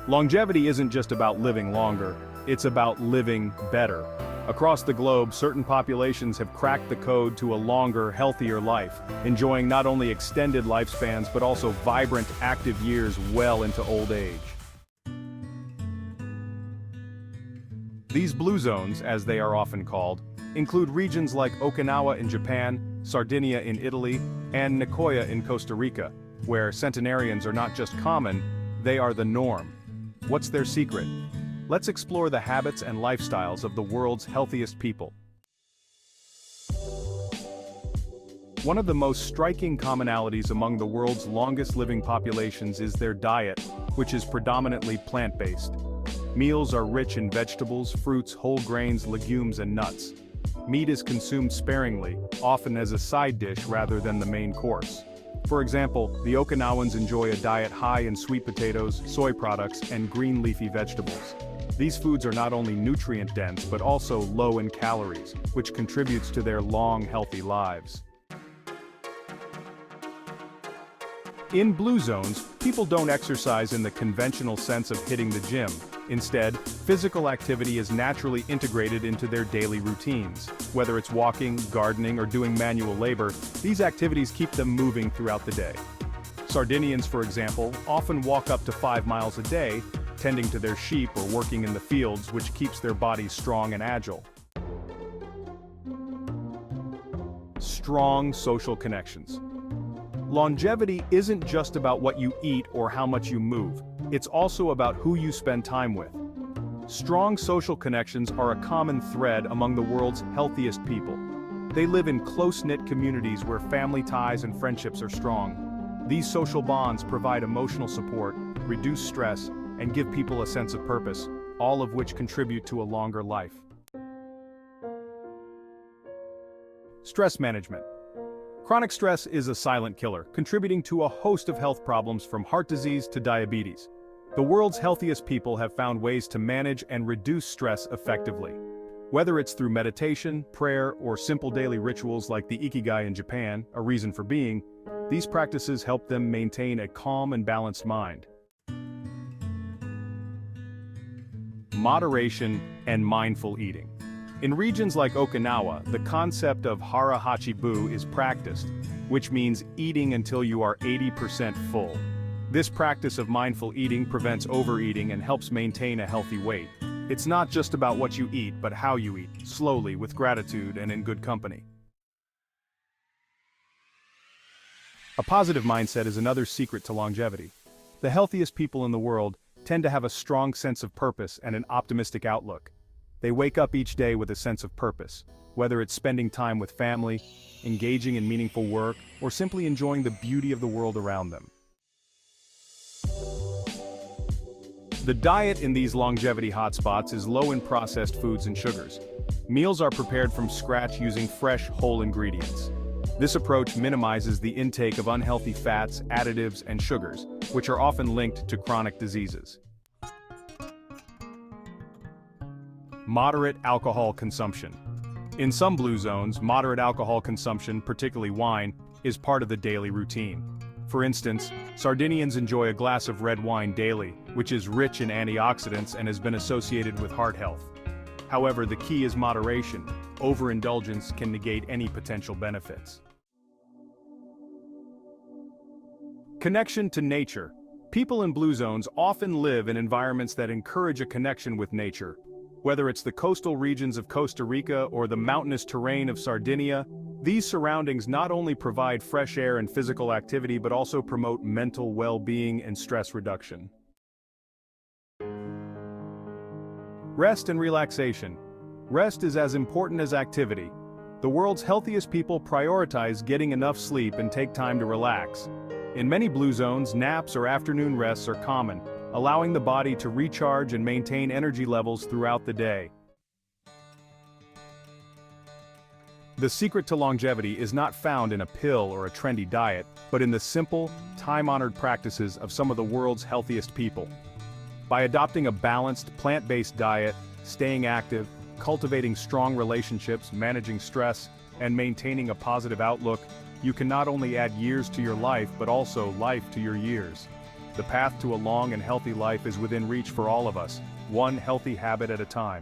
Longevity isn't just about living longer, it's about living better. Across the globe, certain populations have cracked the code to a longer, healthier life, enjoying not only extended lifespans but also vibrant, active years well into old age. These blue zones, as they are often called, include regions like Okinawa in Japan, Sardinia in Italy, and Nicoya in Costa Rica, where centenarians are not just common, they are the norm. What's their secret? Let's explore the habits and lifestyles of the world's healthiest people. One of the most striking commonalities among the world's longest living populations is their diet, which is predominantly plant-based. Meals are rich in vegetables, fruits, whole grains, legumes, and nuts. Meat is consumed sparingly, often as a side dish rather than the main course. For example, the Okinawans enjoy a diet high in sweet potatoes, soy products, and green leafy vegetables. These foods are not only nutrient-dense but also low in calories, which contributes to their long, healthy lives. In blue zones, people don't exercise in the conventional sense of hitting the gym. Instead, physical activity is naturally integrated into their daily routines. Whether it's walking, gardening, or doing manual labor, these activities keep them moving throughout the day. Sardinians, for example, often walk up to 5 miles a day, tending to their sheep or working in the fields, which keeps their bodies strong and agile. Strong social connections. Longevity isn't just about what you eat or how much you move, it's also about who you spend time with. Strong social connections are a common thread among the world's healthiest people. They live in close-knit communities where family ties and friendships are strong. These social bonds provide emotional support, reduce stress, and give people a sense of purpose, all of which contribute to a longer life. Stress management. Chronic stress is a silent killer, contributing to a host of health problems from heart disease to diabetes. The world's healthiest people have found ways to manage and reduce stress effectively. Whether it's through meditation, prayer, or simple daily rituals like the Ikigai in Japan, a reason for being, these practices help them maintain a calm and balanced mind. Moderation and mindful eating. In regions like Okinawa, the concept of hara hachibu is practiced, which means eating until you are 80% full. This practice of mindful eating prevents overeating and helps maintain a healthy weight. It's not just about what you eat, but how you eat, slowly, with gratitude and in good company. A positive mindset is another secret to longevity. The healthiest people in the world tend to have a strong sense of purpose and an optimistic outlook. They wake up each day with a sense of purpose, whether it's spending time with family, engaging in meaningful work, or simply enjoying the beauty of the world around them. The diet in these longevity hotspots is low in processed foods and sugars. Meals are prepared from scratch using fresh, whole ingredients. This approach minimizes the intake of unhealthy fats, additives, and sugars, which are often linked to chronic diseases. Moderate alcohol consumption. In some blue zones, moderate alcohol consumption, particularly wine, is part of the daily routine. For instance, Sardinians enjoy a glass of red wine daily, which is rich in antioxidants and has been associated with heart health. However, the key is moderation. Overindulgence can negate any potential benefits. Connection to nature. People in blue zones often live in environments that encourage a connection with nature. Whether it's the coastal regions of Costa Rica or the mountainous terrain of Sardinia, these surroundings not only provide fresh air and physical activity but also promote mental well-being and stress reduction. Rest and relaxation. Rest is as important as activity. The world's healthiest people prioritize getting enough sleep and take time to relax. In many blue zones, naps or afternoon rests are common, allowing the body to recharge and maintain energy levels throughout the day. The secret to longevity is not found in a pill or a trendy diet, but in the simple, time-honored practices of some of the world's healthiest people. By adopting a balanced, plant-based diet, staying active, cultivating strong relationships, managing stress, and maintaining a positive outlook, you can not only add years to your life but also life to your years. The path to a long and healthy life is within reach for all of us, one healthy habit at a time.